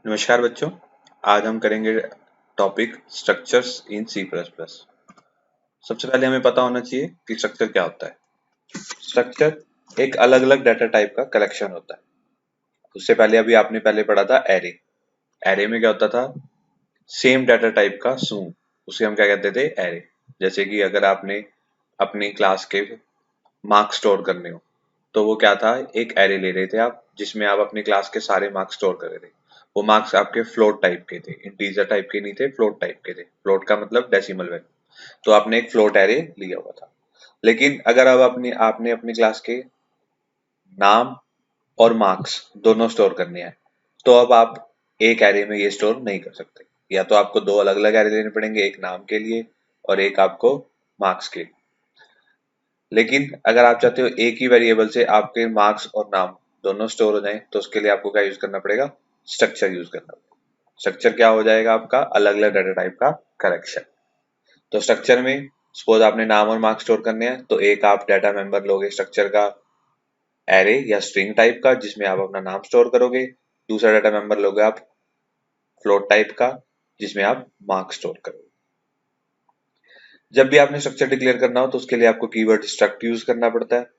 नमस्कार बच्चों, आज हम करेंगे topic structures in C plus plus. सबसे पहले हमें पता होना चाहिए कि स्ट्रक्चर क्या होता है। स्ट्रक्चर एक अलग अलग डाटा टाइप का कलेक्शन होता है। उससे पहले अभी आपने पहले पढ़ा था एरे। एरे में क्या होता था? सेम डाटा टाइप का समूह, उसे हम क्या कहते थे? एरे। जैसे कि अगर आपने अपनी क्लास के मार्क्स स्टोर करने हो तो वो क्या था? एक एरे ले रहे थे आप, जिसमें आप अपनी क्लास के सारे मार्क्स स्टोर कर रहे थे। वो मार्क्स आपके फ्लोट टाइप के थे, इंटीजर टाइप के नहीं थे, फ्लोट टाइप के थे। फ्लोट का मतलब डेसिमल वैल्यू। तो आपने एक फ्लोट एरे लिया हुआ था। लेकिन अगर अब आपने अपनी क्लास के नाम और मार्क्स दोनों स्टोर करने हैं, तो अब आप एक एरे में ये स्टोर नहीं कर सकते। या तो आपको दो अलग अलग एरे लेने पड़ेंगे, एक नाम के लिए और एक आपको मार्क्स के लिए। लेकिन अगर आप चाहते हो एक ही वेरिएबल से आपके मार्क्स और नाम दोनों स्टोर हो जाएं, तो उसके लिए आपको क्या यूज करना पड़ेगा? स्ट्रक्चर यूज करना पड़ेगा। स्ट्रक्चर क्या हो जाएगा? आपका अलग अलग डाटा टाइप का कलेक्शन। तो स्ट्रक्चर में सपोज आपने नाम और मार्क्स स्टोर करने हैं, तो एक आप डाटा मेंबर लोगे स्ट्रक्चर का एरे या स्ट्रिंग टाइप का, जिसमें आप अपना नाम स्टोर करोगे। दूसरा डाटा मेंबर लोगे आप फ्लोट टाइप का, जिसमें आप मार्क्स स्टोर करोगे। जब भी आपने स्ट्रक्चर डिक्लेयर करना हो तो उसके लिए आपको कीवर्ड स्ट्रक्ट यूज करना पड़ता है।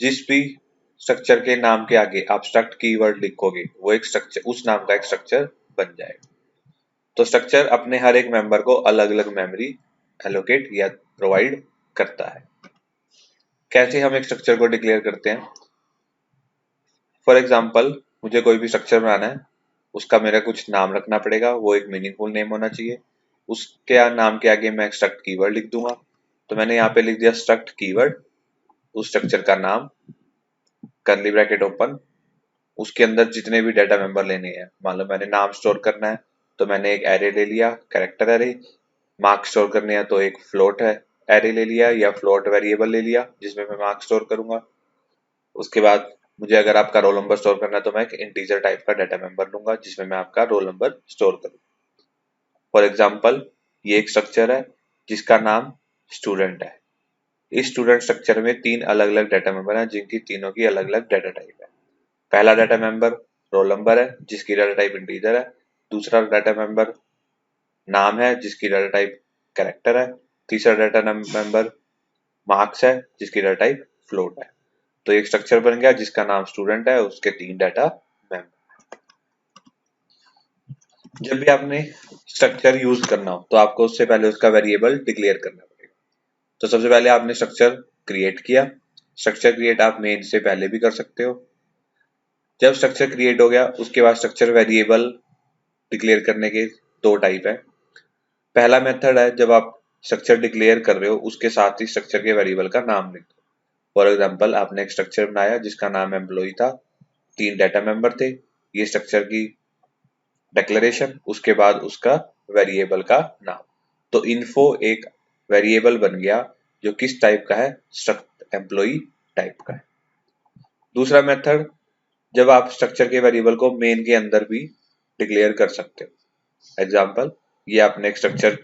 जिस भी स्ट्रक्चर के नाम के आगे आप स्ट्रक्ट कीवर्ड लिखोगे, वो एक स्ट्रक्चर, उस नाम का एक स्ट्रक्चर बन जाएगा। तो स्ट्रक्चर अपने हर एक मेंबर को अलग अलग मेमोरी एलोकेट या प्रोवाइड करता है। कैसे हम एक स्ट्रक्चर को डिक्लेयर करते हैं? फॉर एग्जाम्पल, मुझे कोई भी स्ट्रक्चर बनाना है, उसका मेरा कुछ नाम रखना पड़ेगा, वो एक मीनिंगफुल नेम होना चाहिए। उसके नाम के आगे मैं स्ट्रक्ट कीवर्ड लिख दूंगा। तो मैंने यहाँ पे लिख दिया स्ट्रक्ट कीवर्ड, उस स्ट्रक्चर का नाम, कर्ली ब्रैकेट ओपन, उसके अंदर जितने भी डाटा मेंबर लेने हैं। मान लो मैंने नाम स्टोर करना है, तो मैंने एक एरे ले लिया, कैरेक्टर एरे। मार्क्स स्टोर करने हैं तो एक फ्लोट है एरे ले लिया या फ्लोट वेरिएबल ले लिया, जिसमें मैं मार्क्स स्टोर करूंगा। उसके बाद मुझे अगर आपका रोल नंबर स्टोर करना है, तो मैं एक इंटीजर टाइप का डाटा मेंबर लूंगा, जिसमें मैं आपका रोल नंबर स्टोर करूँ। फॉर एग्जाम्पल, ये एक स्ट्रक्चर है जिसका नाम स्टूडेंट है। इस स्टूडेंट स्ट्रक्चर में तीन अलग अलग डाटा मेंबर हैं, जिनकी तीनों की अलग अलग डाटा टाइप है। पहला डाटा मेंबर रोल नंबर है, जिसकी डाटा टाइप इंटीजर है। दूसरा डाटा मेंबर नाम है, जिसकी डाटा टाइप कैरेक्टर है। तीसरा डाटा मेंबर मार्क्स है, जिसकी डाटा टाइप फ्लोट है। तो एक स्ट्रक्चर बन गया जिसका नाम स्टूडेंट है, उसके तीन डाटा मेंबर। जब भी आपने स्ट्रक्चर यूज करना हो, तो आपको उससे पहले उसका वेरिएबल डिक्लेयर करना पड़ेगा। तो सबसे पहले आपने स्ट्रक्चर क्रिएट किया। स्ट्रक्चर क्रिएट आप मेन से पहले भी कर सकते हो। जब स्ट्रक्चर क्रिएट हो गया, उसके बाद स्ट्रक्चर वेरिएबल डिक्लेयर करने के दो टाइप है। पहला मेथड है, जब आप स्ट्रक्चर डिक्लेयर कर रहे हो उसके साथ ही स्ट्रक्चर के वेरिएबल का नाम लिख दो। फॉर एग्जांपल, आपने एक स्ट्रक्चर बनाया जिसका नाम एम्प्लॉय था, तीन डाटा मेंबर थे। ये स्ट्रक्चर की डिक्लेरेशन, उसके बाद उसका वेरिएबल का नाम। तो इन्फो एक वेरिएबल बन गया जो किस टाइप का है? स्ट्रक्ट एम्प्लॉय टाइप का है। दूसरा मेथड, जब आप स्ट्रक्चर के वेरिएबल को मेन के अंदर भी डिक्लेयर कर सकते हो। एग्जांपल, ये आपने एक स्ट्रक्चर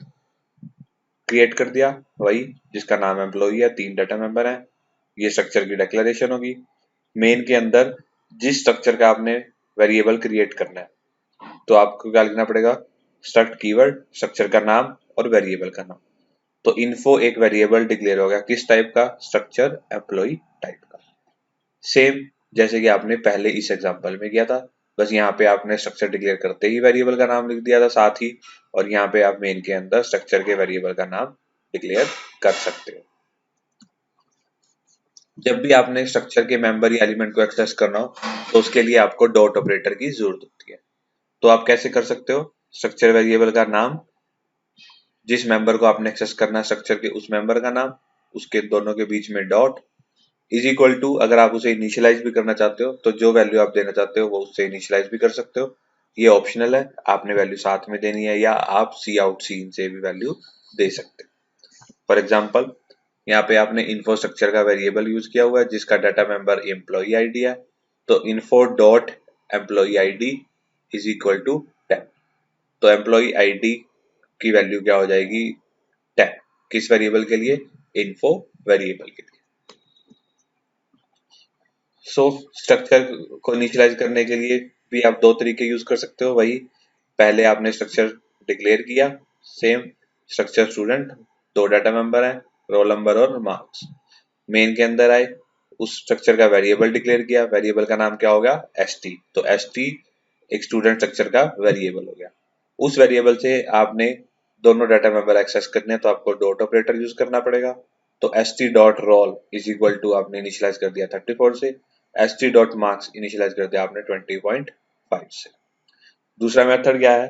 क्रिएट कर दिया, वही जिसका नाम एम्प्लॉय है, तीन डाटा मेंबर है। ये स्ट्रक्चर की डिक्लेरेशन होगी। मेन के अंदर जिस स्ट्रक्चर का आपने वेरिएबल क्रिएट करना है, तो आपको क्या लिखना पड़ेगा? स्ट्रक्ट कीवर्ड, स्ट्रक्चर का नाम और वेरिएबल का नाम। तो इन्फो एक वेरिएबल डिक्लेयर हो गया, किस टाइप का? स्ट्रक्चर एम्प्लॉय टाइप का। सेम जैसे कि आपने पहले इस एग्जांपल में किया था, बस यहाँ पे आपने स्ट्रक्चर डिक्लेयर करते ही वेरिएबल का नाम लिख दिया था साथ ही, और यहाँ पे आप मेन के अंदर स्ट्रक्चर के वेरिएबल का नाम डिक्लेयर कर सकते हो। जब भी आपने स्ट्रक्चर के मेंबर या एलिमेंट को एक्सेस करना हो, तो उसके लिए आपको डॉट ऑपरेटर की जरूरत होती है। तो आप कैसे कर सकते हो? स्ट्रक्चर वेरिएबल का नाम, जिस मेंबर को आपने एक्सेस करना है स्ट्रक्चर के, उस मेंबर का नाम, उसके दोनों के बीच में डॉट, इज इक्वल टू, अगर आप उसे इनिशियलाइज भी करना चाहते हो तो जो वैल्यू आप देना चाहते हो वो उससे इनिशियलाइज भी कर सकते हो। ये ऑप्शनल है, आपने वैल्यू साथ में देनी है या आप सी आउट सीन से भी वैल्यू दे सकते हो। फॉर एग्जाम्पल, यहाँ पे आपने इंफ्रास्ट्रक्चर का वेरिएबल यूज किया हुआ है जिसका डाटा मेंबर एम्प्लॉय आईडी है। तो info dot employ ID is equal to 10। तो एम्प्लॉय आईडी की वैल्यू क्या हो जाएगी? 10। किस वेरिएबल के लिए? इन्फो वेरिएबल के लिए। सो स्ट्रक्चर को इनिशियलाइज करने के लिए भी आप दो तरीके यूज कर सकते हो। वही पहले आपने स्ट्रक्चर डिक्लेयर किया, सेम स्ट्रक्चर स्टूडेंट, दो डाटा मेंबर है, रोल नंबर और मार्क्स। मेन के अंदर आए, उस स्ट्रक्चर का वेरिएबल डिक्लेयर किया, वेरिएबल का नाम क्या हो गया, st। तो st एक स्टूडेंट स्ट्रक्चर का वेरिएबल हो गया। उस वेरिएबल से आपने दोनों डाटा मेंबर एक्सेस करने हैं तो आपको डॉट ऑपरेटर यूज करना पड़ेगा। तो st dot roll is equal to आपने इनिशियलाइज कर दिया 34 से, st डॉट मार्क्स इनिशियलाइज कर दिया आपने 20.5 से। दूसरा मेथड क्या है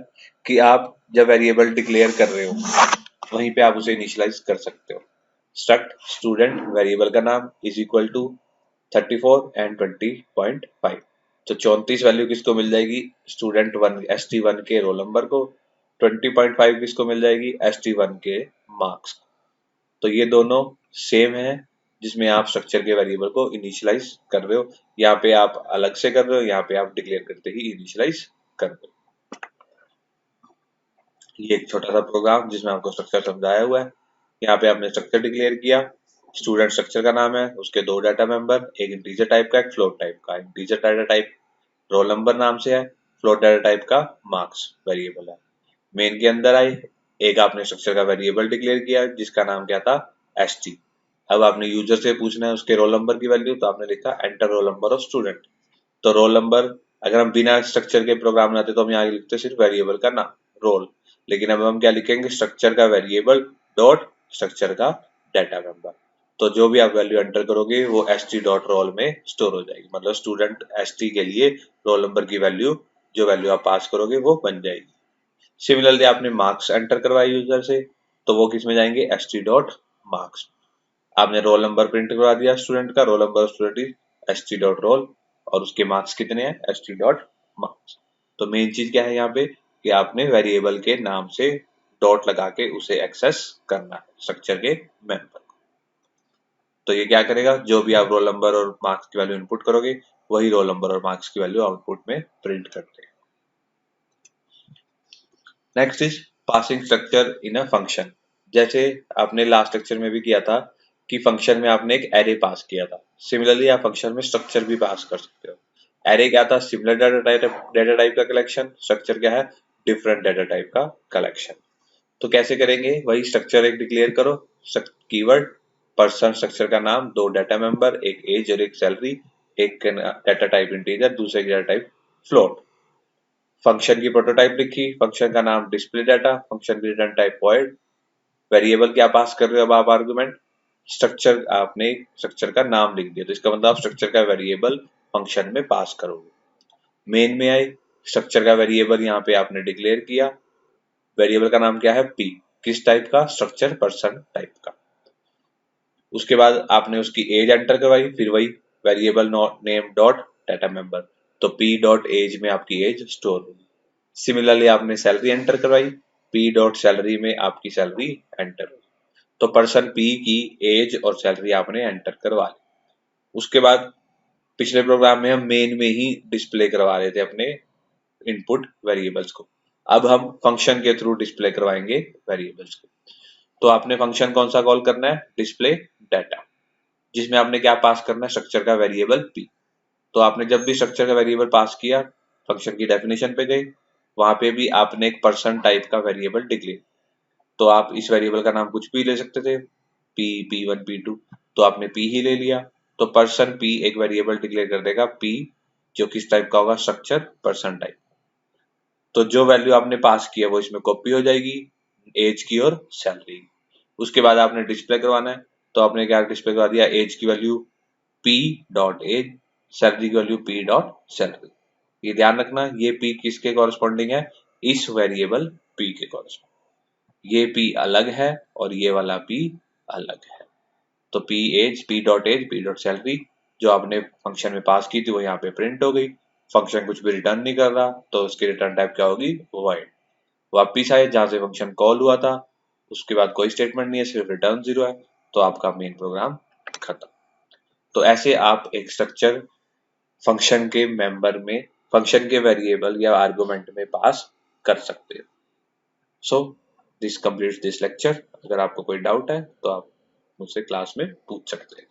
कि आप जब वेरिएबल डिक्लेयर कर रहे हो वहीं पे आप उसे इनिशियलाइज कर सकते हो। स्ट्रक्ट स्टूडेंट वेरिएबल का नाम इज इक्वल टू 34 एंड 20.5। तो 34 वैल्यू किसको मिल जाएगी, स्टूडेंट वन st1 के रोल नंबर को, 20.5 किसको मिल जाएगी, st1 के मार्क्स को। तो ये दोनों सेम है जिसमें आप स्ट्रक्चर के वेरिएबल को इनिशियलाइज कर रहे हो। यहाँ पे आप अलग से कर रहे हो, यहाँ पे आप डिक्लेयर करते ही इनिशियलाइज कर रहे हो। ये एक छोटा सा प्रोग्राम जिसमें आपको स्ट्रक्चर समझाया हुआ है। यहाँ पे आपने स्ट्रक्चर डिक्लेयर किया, स्टूडेंट स्ट्रक्चर का नाम है, उसके दो डाटा मेंबर, एक इंटीजर टाइप का, एक फ्लोट टाइप का। Integer data type roll number नाम से है, फ्लोट डाटा टाइप का मार्क्स वेरिएबल है। मेन के अंदर आए, एक आपने स्ट्रक्चर का वेरिएबल डिक्लेयर किया जिसका नाम क्या था, st। अब आपने यूजर से पूछना है उसके रोल नंबर की वैल्यू, तो आपने लिखा enter roll number of student. तो रोल नंबर, अगर हम बिना स्ट्रक्चर के प्रोग्राम बनाते तो हम यहाँ लिखते सिर्फ वेरिएबल का नाम रोल, लेकिन अब हम क्या लिखेंगे, स्ट्रक्चर का वेरिएबल डॉट स्ट्रक्चर का डाटा नंबर। तो जो भी आप वैल्यू एंटर करोगे वो st डॉट रोल में स्टोर हो जाएगी, मतलब स्टूडेंट st के लिए रोल नंबर की वैल्यू, जो वैल्यू आप पास करोगे वो बन जाएगी। सिमिलरली आपने मार्क्स एंटर करवाए यूजर से, तो वो किस में जाएंगे, st डॉट मार्क्स। आपने रोल नंबर प्रिंट करवा दिया स्टूडेंट का, roll number student is st dot role, और उसके मार्क्स कितने हैं, st डॉट मार्क्स। तो मेन चीज क्या है यहाँ पे कि आपने वेरिएबल के नाम से डॉट लगा के उसे एक्सेस करना है स्ट्रक्चर के मेंबर को। तो ये क्या करेगा, जो भी आप रोल नंबर और मार्क्स की वैल्यू इनपुट करोगे वही रोल नंबर और मार्क्स की वैल्यू आउटपुट में प्रिंट कर देगा। Next is passing structure in a function. जैसे आपने लास्ट लेक्चर में भी किया था कि फंक्शन में आपने एक एरे पास किया था, सिमिलरली आप फंक्शन में स्ट्रक्चर भी पास कर सकते हो। एरे क्या था, सिमिलर डाटा टाइप का कलेक्शन, स्ट्रक्चर क्या है, डिफरेंट डाटा टाइप का कलेक्शन। तो कैसे करेंगे, वही स्ट्रक्चर एक डिक्लेयर करो, कीवर्ड पर्सन स्ट्रक्चर का नाम, दो डाटा मेंबर, एक एज और एक सैलरी, एक डाटा टाइप इंटीजर, दूसरे की डाटा टाइप फ्लोट। फंक्शन की प्रोटोटाइप लिखी, फंक्शन का नाम डिस्प्ले डाटा, फंक्शन की रिटर्न टाइप वॉइड, वेरिएबल क्या पास कर रहे हो अब आप आर्गुमेंट, स्ट्रक्चर आपने स्ट्रक्चर का नाम लिख दिया, तो इसका मतलब आप स्ट्रक्चर का वेरिएबल फंक्शन में पास करोगे। मेन में आए, स्ट्रक्चर का वेरिएबल यहाँ पे आपने डिक्लेयर किया, वेरिएबल का नाम क्या है, p, किस टाइप का, स्ट्रक्चर पर्सन टाइप का। उसके बाद आपने उसकी एज एंटर करवाई, फिर वही variable name dot data member, तो p डॉट एज में आपकी एज स्टोर होगी। सिमिलरली आपने सैलरी एंटर करवाई, p डॉट सैलरी में आपकी सैलरी एंटर होगी। तो पर्सन p की एज और सैलरी आपने एंटर करवा ली। उसके बाद पिछले प्रोग्राम में हम मेन में ही डिस्प्ले करवा रहे थे अपने इनपुट वेरिएबल्स को, अब हम फंक्शन के थ्रू डिस्प्ले करवाएंगे वेरिएबल्स को। तो आपने फंक्शन कौन सा कॉल करना है, डिस्प्ले डाटा, जिसमें आपने क्या पास करना है, स्ट्रक्चर का वेरिएबल p। तो आपने जब भी स्ट्रक्चर का वेरिएबल पास किया, फंक्शन की डेफिनेशन पे गए, वहां पे भी आपने एक पर्सन टाइप का वेरिएबल डिक्लेयर, तो आप इस वेरिएबल का नाम कुछ भी ले सकते थे, p, p1, p2, तो आपने p ही ले लिया। तो पर्सन p एक वेरिएबल डिक्लेयर कर देगा p, जो किस टाइप का होगा, स्ट्रक्चर पर्सन टाइप। तो जो वैल्यू आपने पास किया वो इसमें कॉपी हो जाएगी, एज की और सैलरी। उसके बाद आपने डिस्प्ले करवाना है, तो आपने क्या डिस्प्ले करवा दिया, एज की value p dot age, salary की वैल्यू p डॉट सैलरी। ये ध्यान रखना, ये p किसके कॉरेस्पॉन्डिंग है, इस वेरिएबल p के कॉरेस्पॉन्डिंग। ये p अलग है और ये वाला p अलग है। तो p dot age, p dot salary जो आपने फंक्शन में पास की थी वो यहाँ पे प्रिंट हो गई। फंक्शन कुछ भी रिटर्न नहीं कर रहा, तो उसकी रिटर्न टाइप क्या होगी, वॉइड। वापिस आए जहां से फंक्शन कॉल हुआ था, उसके बाद कोई स्टेटमेंट नहीं है, सिर्फ रिटर्न 0 है, तो आपका मेन प्रोग्राम खत्म। तो ऐसे आप एक स्ट्रक्चर फंक्शन के मेंबर में, फंक्शन के वेरिएबल या आर्गुमेंट में पास कर सकते हो। So this completes this lecture. अगर आपको कोई डाउट है तो आप मुझसे क्लास में पूछ सकते हैं।